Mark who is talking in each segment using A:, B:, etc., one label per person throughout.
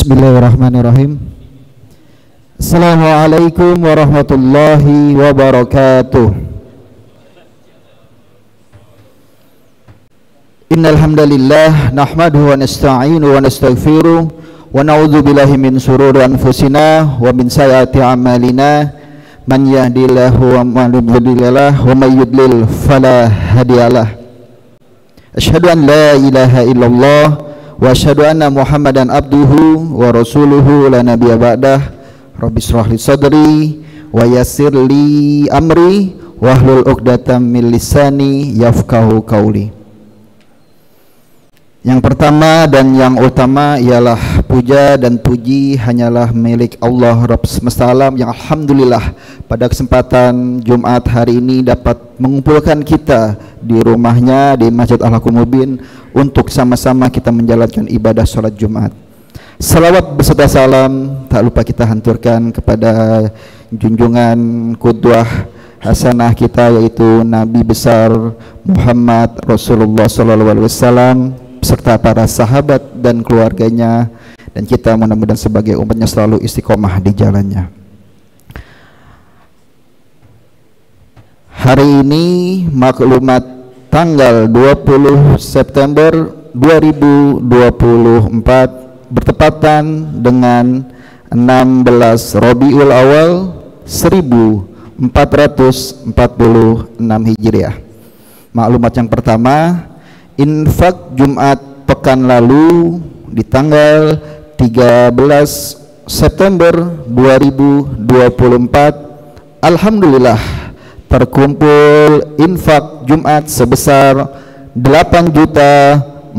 A: Bismillahirrahmanirrahim. Assalamualaikum warahmatullahi wabarakatuh. Innal hamdalillah nahmaduhu wa nasta'inu wa nastaghfiruh wa na'udzu billahi min shururi anfusina wa min sayyiati a'malina. Man yahdihillahu wa may yudlil fala hadiyalah. Asyhadu an la ilaha illallah wa asyhadu anna Muhammadan abduhu wa rasuluhu la nabiyya ba'dah. Rabbi shrah li sadri wa yassir li amri wahlul 'uqdatam min lisani yafqahu qawli. Yang pertama dan yang utama ialah puja dan puji hanyalah milik Allah Rabb semesta alam, yang alhamdulillah pada kesempatan Jumat hari ini dapat mengumpulkan kita di rumahnya di Masjid Al-Haqqul Mubin untuk sama-sama kita menjalankan ibadah sholat Jumat. Salawat beserta salam tak lupa kita hanturkan kepada junjungan qudwah hasanah kita, yaitu Nabi besar Muhammad Rasulullah SAW serta para sahabat dan keluarganya, dan kita mudah-mudahan sebagai umatnya selalu istiqomah di jalannya. Hari ini maklumat tanggal 20 September 2024 bertepatan dengan 16 Rabiul Awal 1446 Hijriah. Maklumat yang pertama, infak Jumat pekan lalu di tanggal 13 September 2024 alhamdulillah terkumpul infak Jumat sebesar 8.429.100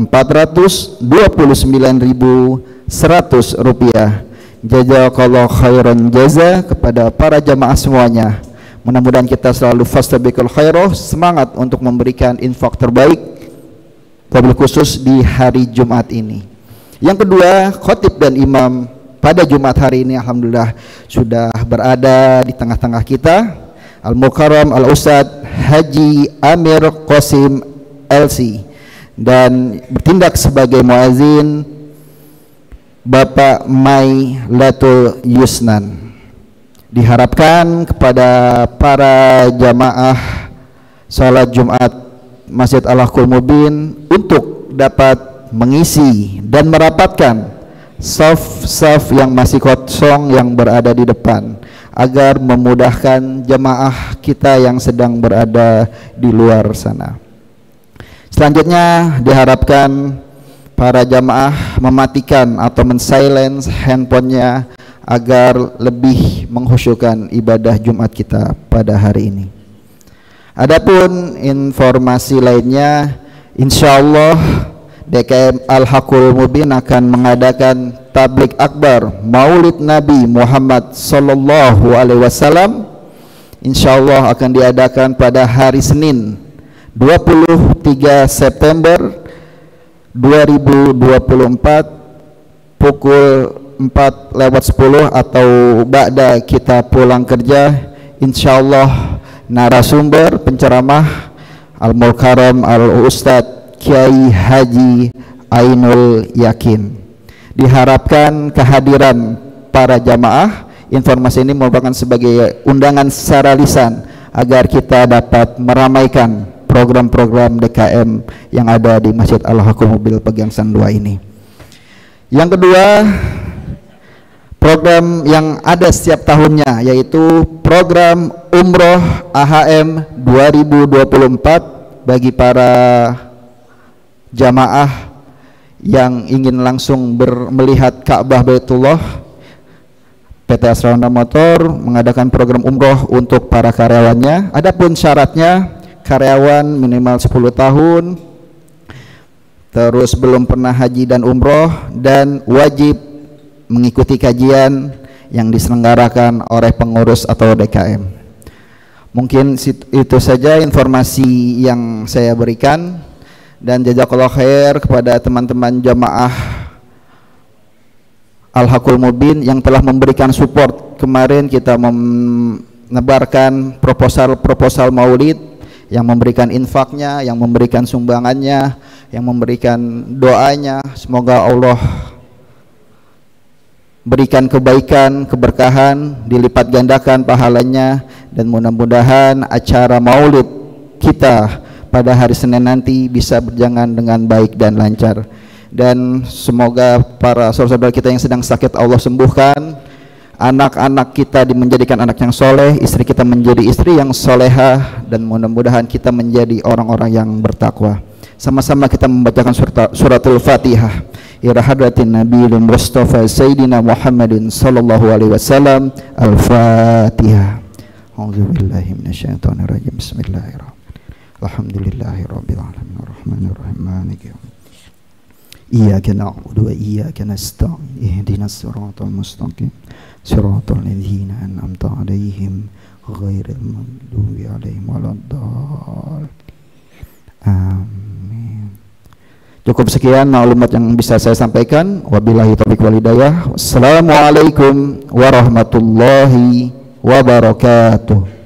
A: rupiah. Jazakallahu khairan jaza kepada para jamaah semuanya. Mudah-mudahan kita selalu fastabiqul khairah, semangat untuk memberikan infak terbaik wabil khusus di hari Jumat ini. Yang kedua, khotib dan imam pada Jumat hari ini alhamdulillah sudah berada di tengah-tengah kita, Al-Mukarram Al-Ustadz Haji Amir Qasim LC, dan bertindak sebagai muazin Bapak Mai Latul Yusnan. Diharapkan kepada para jamaah salat Jumat Masjid Al-Haqqul Mubin untuk dapat mengisi dan merapatkan saf-saf yang masih kosong yang berada di depan, agar memudahkan jemaah kita yang sedang berada di luar sana. Selanjutnya diharapkan para jemaah mematikan atau men-silence handphonenya agar lebih mengkhusyukkan ibadah Jumat kita pada hari ini. Adapun informasi lainnya, insyaallah DKM Al-Haqqul Mubin akan mengadakan tablik akbar Maulid Nabi Muhammad sallallahu alaihi wasallam. Insyaallah akan diadakan pada hari Senin 23 September 2024 pukul 4:10 atau ba'da kita pulang kerja. Insyaallah narasumber penceramah Al-Mukarram Al-Ustadz Kiai Haji Ainul Yakin. Diharapkan kehadiran para jamaah. Informasi ini merupakan sebagai undangan secara lisan agar kita dapat meramaikan program-program DKM yang ada di Masjid Al-Haqqul Mubin Pegangsaan 2 ini. Yang kedua, program yang ada setiap tahunnya, yaitu program Umroh AHM 2024 bagi para jamaah yang ingin langsung melihat Ka'bah Baitullah. PT Asrana Motor mengadakan program umroh untuk para karyawannya. Adapun syaratnya, karyawan minimal 10 tahun, terus belum pernah haji dan umroh, dan wajib mengikuti kajian yang diselenggarakan oleh pengurus atau DKM. Mungkin itu saja informasi yang saya berikan, dan jazakallahu khair kepada teman-teman jamaah Al-Haqqul Mubin yang telah memberikan support. Kemarin kita menebarkan proposal maulid, yang memberikan infaknya, yang memberikan sumbangannya, yang memberikan doanya. Semoga Allah berikan kebaikan, keberkahan, dilipat gandakan pahalanya, dan mudah-mudahan acara maulid kita pada hari Senin nanti bisa berjalan dengan baik dan lancar. Dan semoga para saudara-saudara kita yang sedang sakit Allah sembuhkan, anak-anak kita menjadikan anak yang soleh, istri kita menjadi istri yang solehah, dan mudah-mudahan kita menjadi orang-orang yang bertakwa. Sama-sama kita membacakan suratul Fatihah. Ila hadratin Nabiyil Mustafa Sayyidina Muhammadin sallallahu alaihi wasallam. Al-Fatihah. A'udzubillahi minasyaitonir rajim. Bismillahirrahmanirrahim. Alhamdulillahirabbil alamin arrahmanir rahim maliki yaumiddin. Iyyaka na'budu wa iyyaka nasta'in. Ihdinas siratal mustaqim. Siratal ladzina an'amta 'alaihim ghairil maghdubi 'alaihim waladdallin. Amin. Cukup sekian maklumat yang bisa saya sampaikan. Wabillahi taufiq wal hidayah. Wassalamualaikum warahmatullahi wabarakatuh.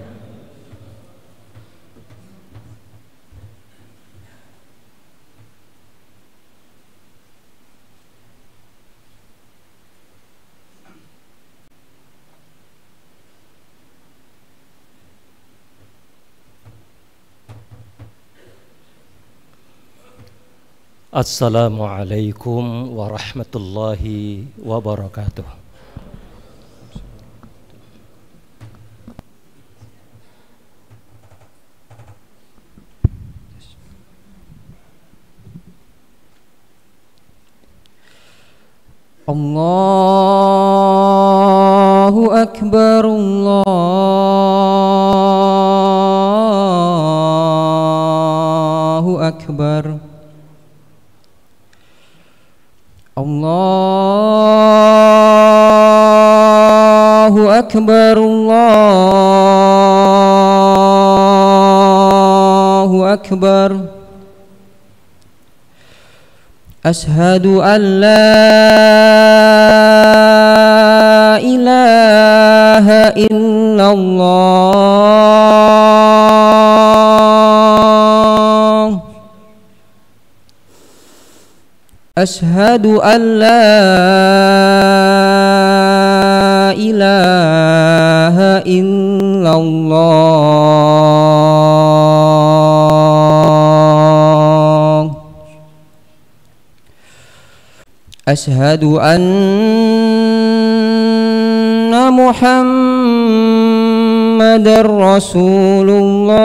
B: Assalamualaikum warahmatullahi wabarakatuh.
C: Allahu Akbar, Allahu Akbar. Allahu Akbar, Allahu Akbar. Ashhadu an la ilaha illallah. Ashhadu an la ilaha illallah. Ashhadu anna Muhammadar Rasulullah.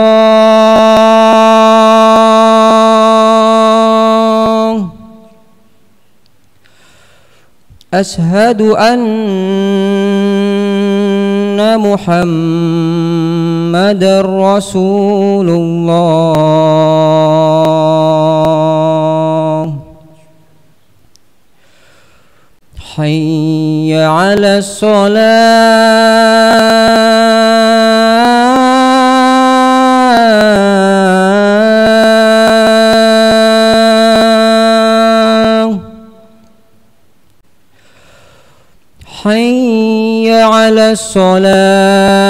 C: Ashhadu anna Muhammadar Rasulullah. Hayya 'alas shalah. Hayya 'alas shalah.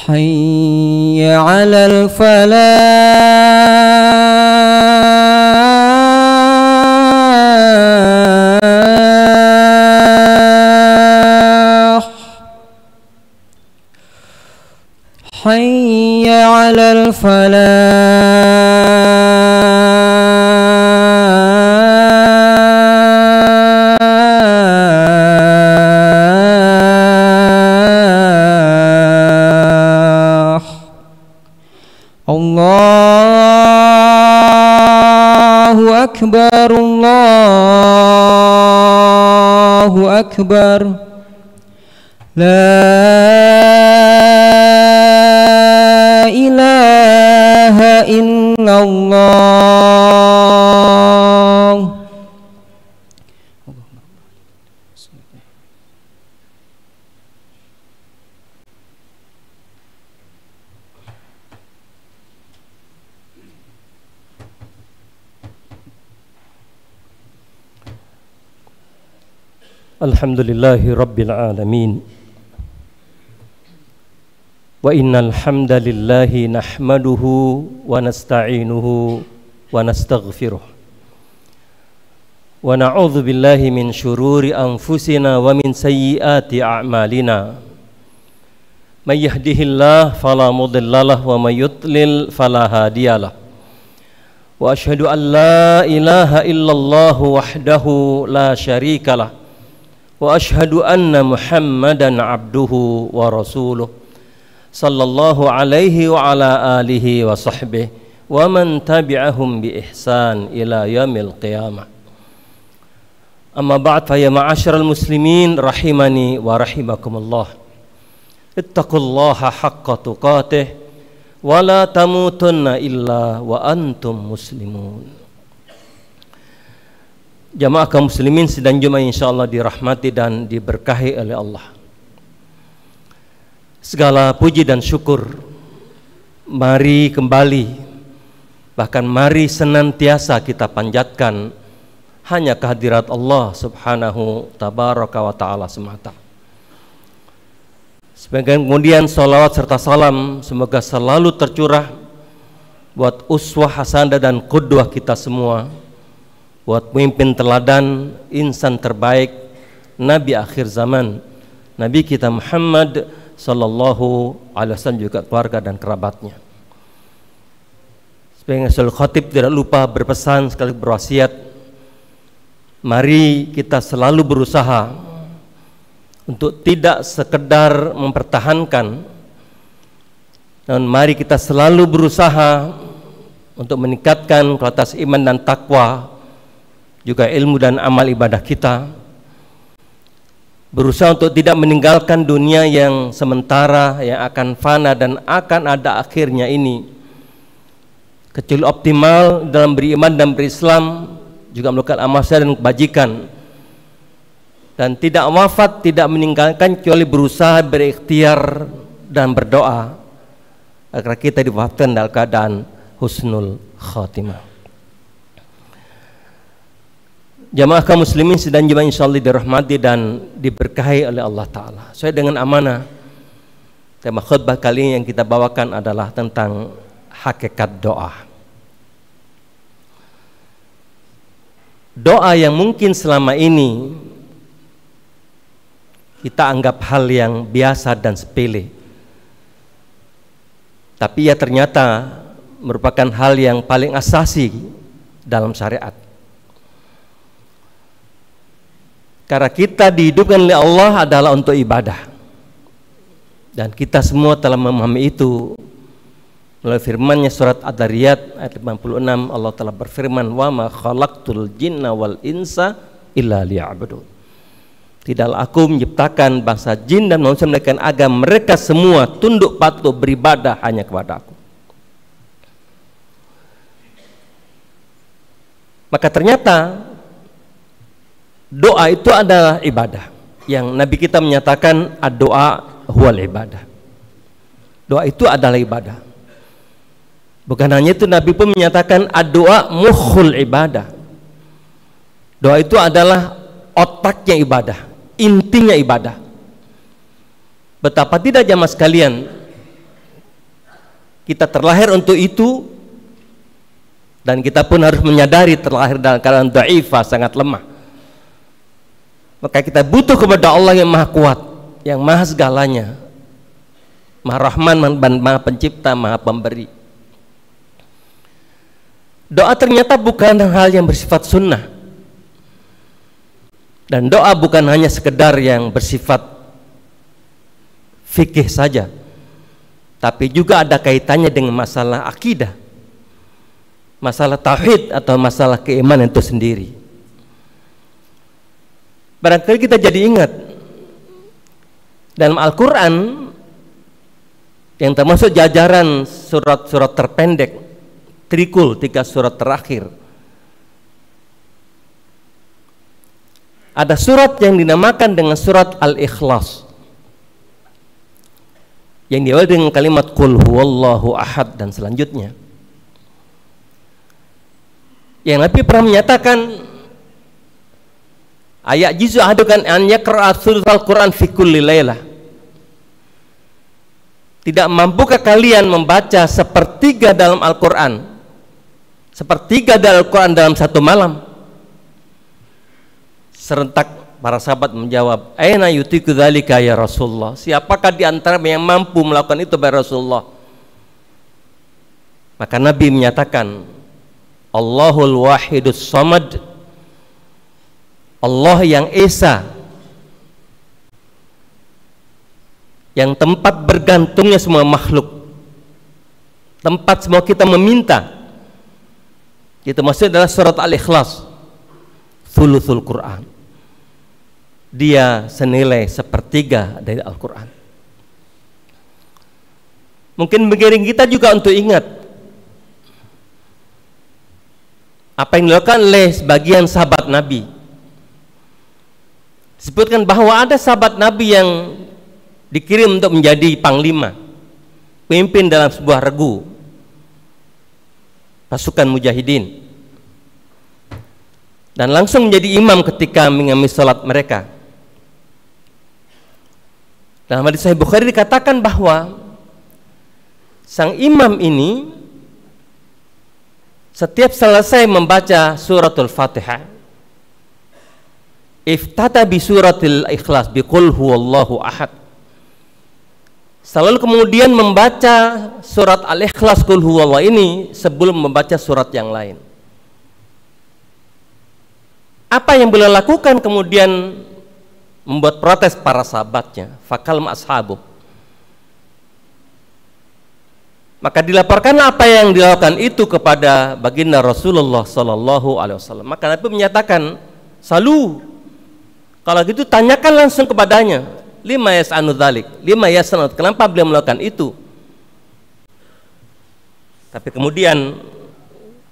C: Hayya 'alal falah. Hayya 'alal falah. Allahu Akbar, Allahu Akbar. La ilaha illallah.
B: Alhamdulillahi Rabbil Alamin. Wa innal hamdalillahi nahmaduhu wa nasta'inuhu wa nastaghfiruh. Wa na'udzu billahi min syururi anfusina wa min sayyiati a'malina. May yahdihillahu fala mudhillalah wa may yudlil fala hadiyalah. Wa asyhadu an la ilaha illallah wahdahu la syarikalah. Wa asyhadu anna Muhammadan abduhu wa rasuluh sallallahu alaihi wa ala alihi wa sahbihi wa man tabi'ahum bi ihsan ila yaumil qiyamah. Amma ba'd, fa ya ma'asyiral muslimin rahimani wa rahimakumullah. Ittaqullaha haqqa tuqatih wa la tamutunna illa wa antum muslimun. Jamaah kaum muslimin sidang Jumat insyaallah dirahmati dan diberkahi oleh Allah. Segala puji dan syukur mari kembali, bahkan mari senantiasa kita panjatkan hanya kehadirat Allah subhanahu tabaraka wa ta'ala semata. Sebagian kemudian salawat serta salam semoga selalu tercurah buat uswah hasanah dan qudwah kita semua, buat pemimpin teladan, insan terbaik, Nabi akhir zaman, Nabi kita Muhammad sallallahu alaihi wasallam, juga keluarga dan kerabatnya. Sebagai Rasul Khatib tidak lupa berpesan sekali berwasiat, mari kita selalu berusaha untuk tidak sekedar mempertahankan, dan mari kita selalu berusaha untuk meningkatkan kualitas iman dan takwa, juga ilmu dan amal ibadah kita, berusaha untuk tidak meninggalkan dunia yang sementara, yang akan fana dan akan ada akhirnya ini, kecuali optimal dalam beriman dan berislam, juga melakukan amal saleh dan kebajikan, dan tidak wafat, tidak meninggalkan kecuali berusaha, berikhtiar dan berdoa agar kita diwafatkan dalam keadaan husnul khatimah. Jamaah kaum muslimin sedang jemaah insyaallah dirahmati dan diberkahi oleh Allah Ta'ala. Sesuai dengan amanah, tema khutbah kali ini yang kita bawakan adalah tentang hakikat doa. Doa yang mungkin selama ini kita anggap hal yang biasa dan sepele, tapi ya ternyata merupakan hal yang paling asasi dalam syariat. Karena kita dihidupkan oleh Allah adalah untuk ibadah, dan kita semua telah memahami itu melalui firman-Nya surat Ad-Dariyat ayat 56. Allah telah berfirman, wa ma khalaqtul jinna wal insa illa liya'budun. Tidaklah aku menciptakan bangsa jin dan manusia melainkan agar mereka semua tunduk patuh beribadah hanya kepada aku. Maka ternyata doa itu adalah ibadah, yang Nabi kita menyatakan ad-doa huwal ibadah. Doa itu adalah ibadah. Bukan hanya itu, Nabi pun menyatakan ad-doa mukhul ibadah. Doa itu adalah otaknya ibadah, intinya ibadah. Betapa tidak jamaah sekalian, kita terlahir untuk itu, dan kita pun harus menyadari terlahir dalam keadaan dhaifah, sangat lemah. Maka kita butuh kepada Allah yang maha kuat, yang maha segalanya, maha rahman, maha pencipta, maha pemberi. Doa ternyata bukan hal yang bersifat sunnah, dan doa bukan hanya sekedar yang bersifat fikih saja, tapi juga ada kaitannya dengan masalah akidah, masalah tauhid atau masalah keimanan itu sendiri. Barangkali kita jadi ingat dalam Al-Quran yang termasuk jajaran surat-surat terpendek, trikul 3 surat terakhir, ada surat yang dinamakan dengan surat Al-Ikhlas, yang diawali dengan kalimat Qul huwallahu ahad dan selanjutnya, yang Nabi pernah menyatakan Ayat jizu ahadukan an yaqra'a thulutsal Qur'an fi kulli lailah. Tidak mampukah kalian membaca sepertiga dalam Al-Quran, sepertiga dalam Al-Quran dalam satu malam? Serentak para sahabat menjawab, aina yutiku dzalika ya Rasulullah, siapakah di antara yang mampu melakukan itu ya Rasulullah? Maka Nabi menyatakan, Allahul Wahidus Samad, Allah yang Esa, yang tempat bergantungnya semua makhluk, tempat semua kita meminta. Itu maksudnya adalah surat Al-Ikhlas, thuluthul Quran. Dia senilai sepertiga dari Al-Quran. Mungkin mengiring kita juga untuk ingat apa yang dilakukan oleh sebagian sahabat Nabi. Disebutkan bahwa ada sahabat Nabi yang dikirim untuk menjadi panglima, pemimpin dalam sebuah regu pasukan mujahidin, dan langsung menjadi imam ketika mengimami salat mereka. Dalam hadis Sahih Bukhari dikatakan bahwa sang imam ini setiap selesai membaca suratul Fatihah, iftata bi suratil Ikhlas bi qul huwallahu ahad, selalu kemudian membaca surat Al-Ikhlas qul huwallahu ini sebelum membaca surat yang lain. Apa yang beliau lakukan kemudian membuat protes para sahabatnya, fakal ashabu. Maka dilaporkan apa yang dilakukan itu kepada baginda Rasulullah Sallallahu Alaihi Wasallam. Maka Nabi menyatakan, salu, kalau gitu tanyakan langsung kepadanya, lima yas'anu dzalik, lima yas'anu, kenapa beliau melakukan itu? Tapi kemudian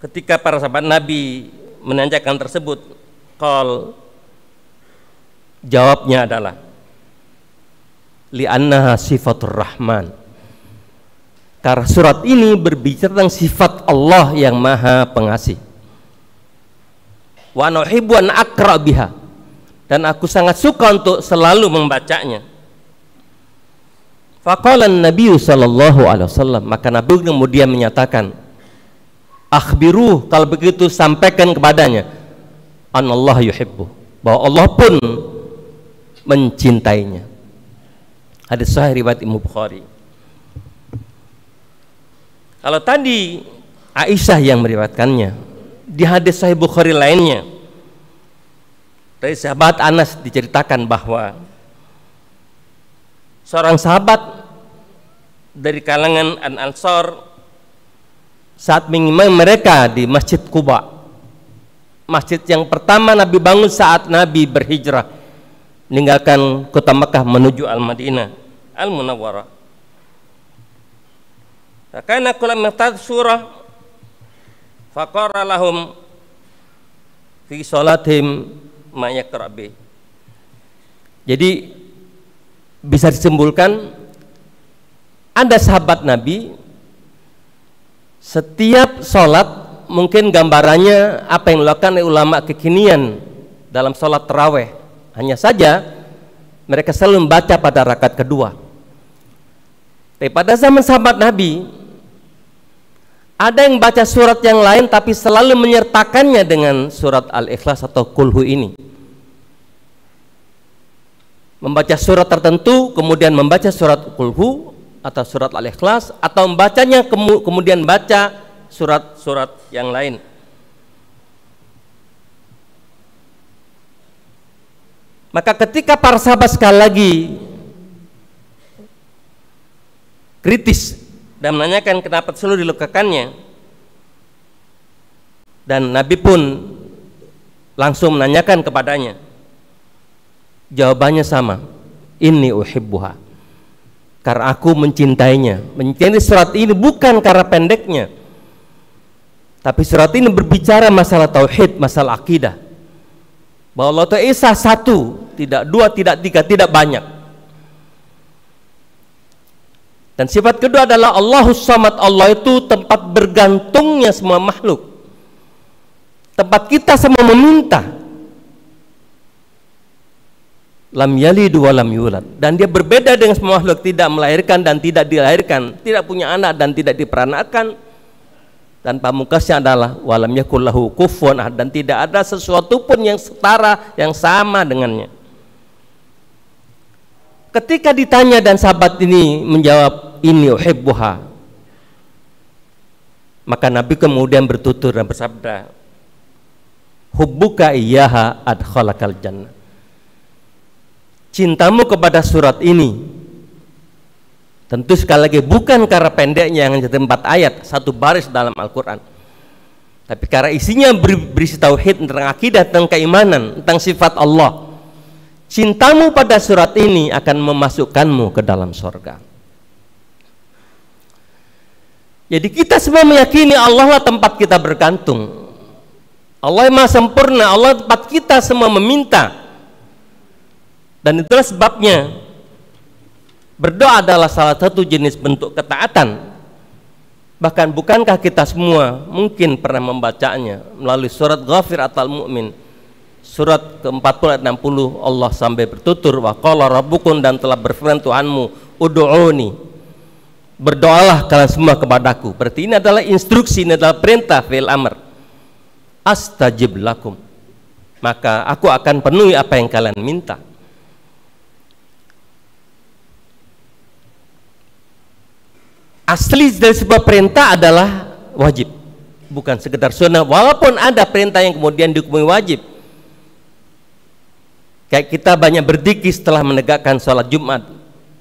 B: ketika para sahabat Nabi menanyakan tersebut, jawabnya adalah li'annaha sifatur rahman, karena surat ini berbicara tentang sifat Allah yang maha pengasih. Wa nuhibbu an aqra biha, dan aku sangat suka untuk selalu membacanya. Faqala an-nabiy sallallahu alaihi wasallam, maka Nabi kemudian menyatakan, akhbiruh, kalau begitu sampaikan kepadanya, anallah yuhibbu, bahwa Allah pun mencintainya. Hadis sahih riwayat Imam Bukhari. Kalau tadi Aisyah yang meriwayatkannya, di hadis Sahih Bukhari lainnya dari sahabat Anas diceritakan bahwa seorang sahabat dari kalangan An-Ansar saat mengimami mereka di Masjid Quba, masjid yang pertama Nabi bangun saat Nabi berhijrah meninggalkan kota Mekah menuju Al-Madinah Al-Munawwarah. Karena kulam mengtaat surah faqara lahum fi salatihim ma yaqra bi. Jadi bisa disimpulkan ada sahabat Nabi setiap sholat, mungkin gambarannya apa yang dilakukan oleh ulama kekinian dalam sholat taraweh, hanya saja mereka selalu membaca pada rakaat kedua. Tapi pada zaman sahabat Nabi ada yang baca surat yang lain tapi selalu menyertakannya dengan surat Al-Ikhlas atau Kulhu ini. Membaca surat tertentu kemudian membaca surat Kulhu atau surat Al-Ikhlas, atau membacanya kemudian baca surat-surat yang lain. Maka ketika para sahabat sekali lagi kritis dan menanyakan kenapa selalu dilakukannya, dan Nabi pun langsung menanyakan kepadanya, jawabannya sama, inni uhibbuha, karena aku mencintainya. Mencintai surat ini bukan karena pendeknya, tapi surat ini berbicara masalah tauhid, masalah akidah, bahwa Allah Ta'ala Esa satu, tidak dua, tidak tiga, tidak banyak. Dan sifat kedua adalah Allahus Samad, Allah itu tempat bergantungnya semua makhluk, tempat kita semua meminta. lam yalid wa lam yulad, dan dia berbeda dengan semua makhluk, tidak melahirkan dan tidak dilahirkan, tidak punya anak dan tidak diperanakan. Dan pamungkasnya adalah walam yakul lahu kufuwan ahad, dan tidak ada sesuatu pun yang setara, yang sama dengannya. Ketika ditanya dan sahabat ini menjawab inni uhibbuha, maka Nabi kemudian bertutur dan bersabda, hubbuka iyyaha adkhalakal jannah. Cintamu kepada surat ini, tentu sekali lagi bukan karena pendeknya yang hanya 4 ayat, 1 baris dalam Al-Quran, tapi karena isinya berisi tauhid, tentang akidah, tentang keimanan, tentang sifat Allah. Cintamu pada surat ini akan memasukkanmu ke dalam surga. Jadi kita semua meyakini Allah lah tempat kita bergantung, Allah yang maha sempurna, Allah tempat kita semua meminta. Dan itulah sebabnya berdoa adalah salah satu jenis bentuk ketaatan. Bahkan bukankah kita semua mungkin pernah membacanya melalui surat Ghafir atau Al-Mu'min, surat ke-40 ayat 60, Allah sampai bertutur wa qala rabbukum, dan telah berfirman Tuhanmu, ud'uni, berdoalah kalian semua kepadaku. Berarti ini adalah instruksi, ini adalah perintah, fi'il amr. Astajib lakum, maka aku akan penuhi apa yang kalian minta. Asli dari sebuah perintah adalah wajib, bukan sekedar sunnah, walaupun ada perintah yang kemudian dihukumi wajib. Kayak kita banyak berzikir setelah menegakkan sholat Jumat,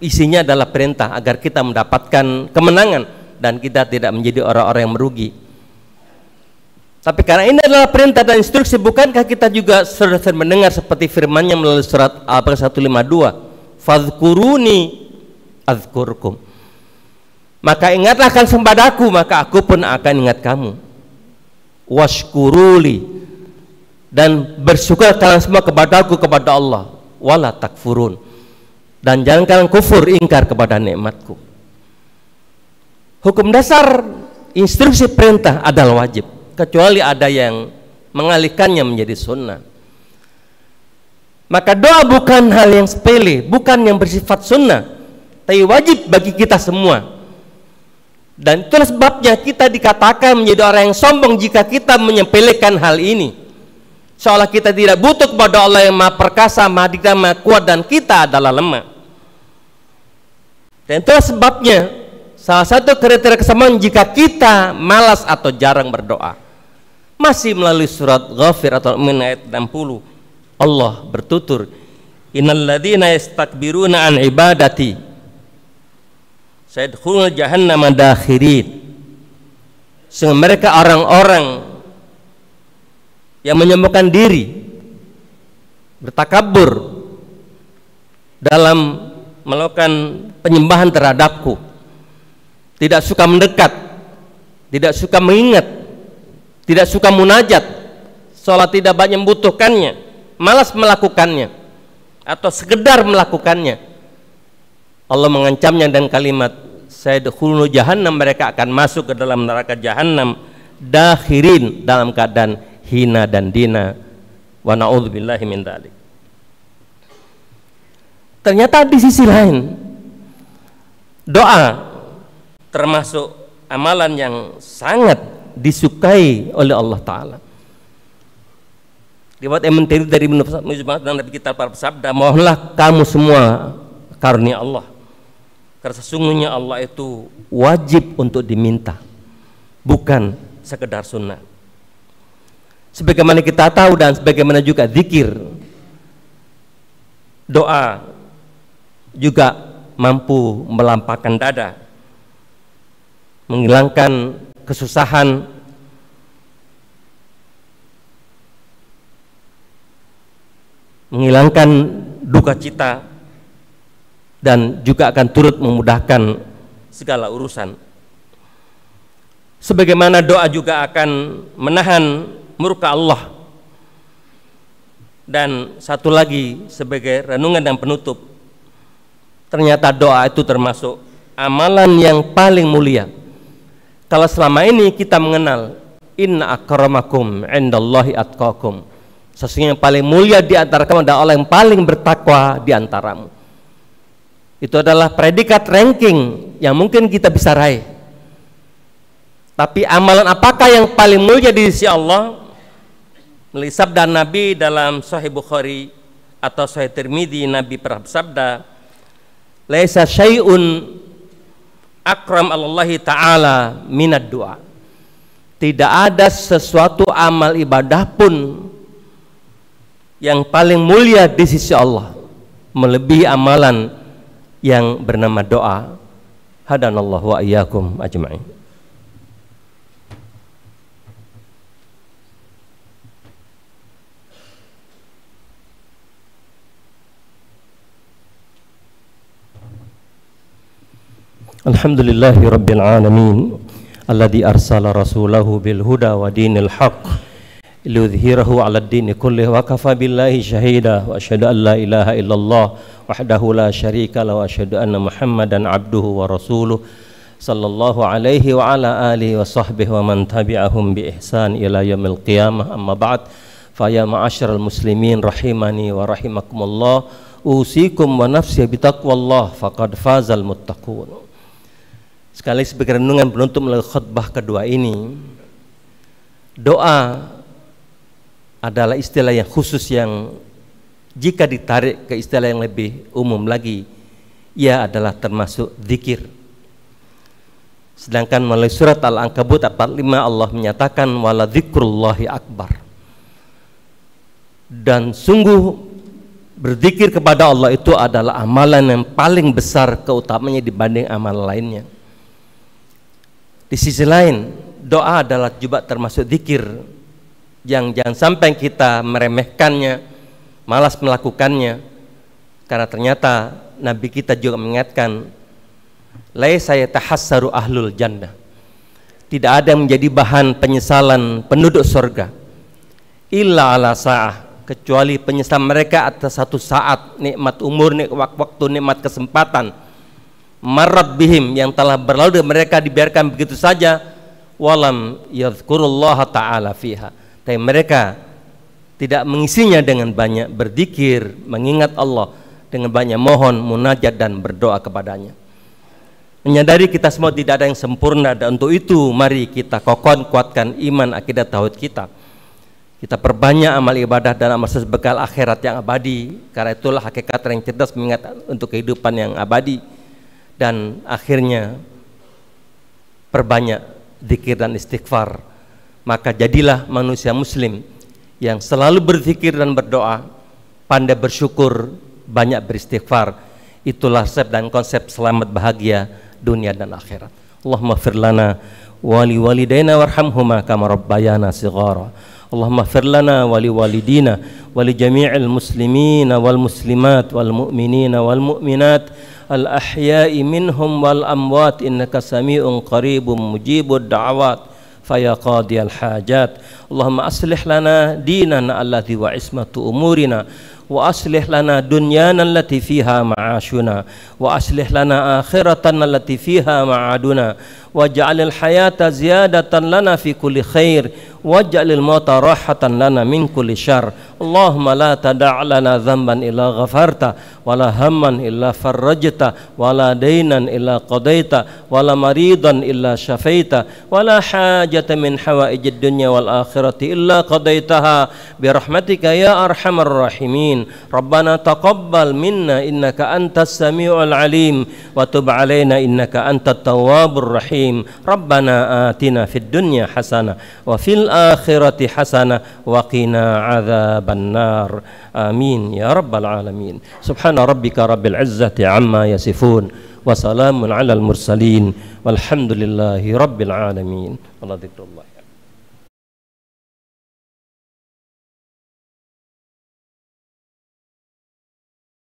B: isinya adalah perintah agar kita mendapatkan kemenangan dan kita tidak menjadi orang-orang yang merugi. Tapi karena ini adalah perintah dan instruksi, bukankah kita juga sering mendengar seperti firman-Nya melalui surat Al-Baqarah 152, fadhkuruni adzkurkum, maka ingatlah akan padaku, maka aku pun akan ingat kamu. Washkuruli, dan bersyukur kalian semua kepadaku, kepada Allah. Wala takfurun, dan jangan kalian kufur, ingkar kepada nikmatku. Hukum dasar instruksi perintah adalah wajib, kecuali ada yang mengalihkannya menjadi sunnah. Maka doa bukan hal yang sepele, bukan yang bersifat sunnah, tapi wajib bagi kita semua. Dan itulah sebabnya kita dikatakan menjadi orang yang sombong jika kita menyepelekan hal ini, seolah kita tidak butuh kepada Allah yang maha perkasa, maha dikdaya, maha kuat, dan kita adalah lemah. Dan itulah sebabnya salah satu kriteria kesamaan jika kita malas atau jarang berdoa. Masih melalui surat Ghafir atau ayat 60, Allah bertutur, innalladzina yastakbiruna an ibadati sayadkhuluna jahannama dakhirin. Sehingga mereka orang-orang yang menyombongkan diri, bertakabur dalam melakukan penyembahan terhadapku, tidak suka mendekat, tidak suka mengingat, tidak suka munajat, seolah tidak banyak membutuhkannya, malas melakukannya, atau sekedar melakukannya. Allah mengancamnya dengan kalimat sayadkhuluna jahannam, mereka akan masuk ke dalam neraka jahannam dakhirin, dalam keadaan hina dan dina, wa na'udzubillahi min dzalik. Ternyata di sisi lain, doa termasuk amalan yang sangat disukai oleh Allah Ta'ala. Riwayat yang menteri dari Nabi kita para bersabda, mohonlah kamu semua karunia Allah, karena sesungguhnya Allah itu wajib untuk diminta, bukan sekedar sunnah. Sebagaimana kita tahu dan sebagaimana juga zikir, doa juga mampu melampahkan dada, menghilangkan kesusahan, menghilangkan duka cita, dan juga akan turut memudahkan segala urusan. Sebagaimana doa juga akan menahan murka Allah. Dan satu lagi sebagai renungan dan penutup, ternyata doa itu termasuk amalan yang paling mulia. Kalau selama ini kita mengenal inna akramakum indallahi atqakum, Sesungguhnya yang paling mulia di antara kamu adalah Allah yang paling bertakwa di antaramu. Itu adalah predikat ranking yang mungkin kita bisa raih. Tapi amalan apakah yang paling mulia di sisi Allah? Melalui sabda Nabi dalam Sahih Bukhari atau Sahih Tirmidzi, Nabi pernah bersabda, "Laisa syai'un akram Allahi ta'ala minad du'a." Tidak ada sesuatu amal ibadah pun yang paling mulia di sisi Allah melebihi amalan yang bernama doa. Hadanallahu wa iyyakum ajma'in. Alhamdulillahi rabbil alamin alladzi arsala rasulahu bil huda wa dinil haqq liyudhhirahu 'alad dini kullihi wa kafa billahi shahida wa asyhadu an la ilaha illallah wahdahu la syarika lahu wa asyhadu anna Muhammadan abduhu wa rasuluh sallallahu alaihi wa ala alihi wa sahbihi wa man tabi'ahum bi ihsan ila yaumil qiyamah. Amma ba'd, fa ya ma'asyiral muslimin rahimani wa rahimakumullah, usikum wa nafsi bi taqwallah faqad fazal muttaqun. Sekali sebagai renungan penutup melalui khutbah kedua ini, doa adalah istilah yang khusus yang jika ditarik ke istilah yang lebih umum lagi, ia adalah termasuk zikir. Sedangkan melalui surat Al-Ankabut 45 Allah menyatakan wala dzikrullahi akbar. Dan sungguh berzikir kepada Allah itu adalah amalan yang paling besar keutamanya dibanding amalan lainnya. Di sisi lain, doa adalah juga termasuk zikir yang jangan sampai kita meremehkannya, malas melakukannya, karena ternyata Nabi kita juga mengingatkan, laisa yatahassaru ahlul jannah, tidak ada yang menjadi bahan penyesalan penduduk surga illa ala sa'ah, kecuali penyesalan mereka atas satu saat nikmat umur, nikmat waktu, nikmat kesempatan marad bihim, yang telah berlalu dan mereka dibiarkan begitu saja, walam yadhkurullaha ta'ala fiha, tapi mereka tidak mengisinya dengan banyak berzikir, mengingat Allah, dengan banyak mohon, munajat dan berdoa kepadanya. Menyadari kita semua tidak ada yang sempurna, dan untuk itu mari kita kokoh kuatkan iman, akidah, tauhid kita. Kita perbanyak amal ibadah dan amal bekal akhirat yang abadi, karena itulah hakikat yang cerdas mengingat untuk kehidupan yang abadi. Dan akhirnya perbanyak zikir dan istighfar. Maka jadilah manusia muslim yang selalu berzikir dan berdoa, pandai bersyukur, banyak beristighfar. Itulah resep dan konsep selamat bahagia dunia dan akhirat. Allahumma ighfir lana wa li walidayna warhamhuma kama rabbayana shighara. Allahumma ighfir lana wa li walidina wa li jami'il muslimina wal muslimat wal mu'minina wal mu'minat al ahya'i minhum wal amwat innaka sami'un qaribun mujibud da'awat faya qadiyal hajat. Allahumma aslih lana dinana alladhi wa ismatu umurina wa aslih lana dunyana allati fiha ma'ashuna wa aslih lana akhiratana allati fiha ma'aduna waj'alil hayata ziyadatan lana fi kulli khair waj'alil mauta rahatan lana min kulli syarr. Allahumma la tada' lana dhanban illa ghafarta wala hamman illa farrajta wala daynan illa qadaita wala maridan illa syafaita wala hajata min hawaijid dunya wal akhirati illa qadaitaha bi rahmatika ya arhamar rahimin. Rabbana taqabbal minna innaka antas samiul alim wa tub alaina innaka antat tawwabur rahim. Rabbana atina fid dunya hasanah wa fil akhirati hasanah wa qina adzaban nar. Amin ya rabbal alamin. Subhana rabbika rabbil izzati amma yasifun wa salamun alal mursalin walhamdulillahi rabbil alamin. Allah dzikrullah.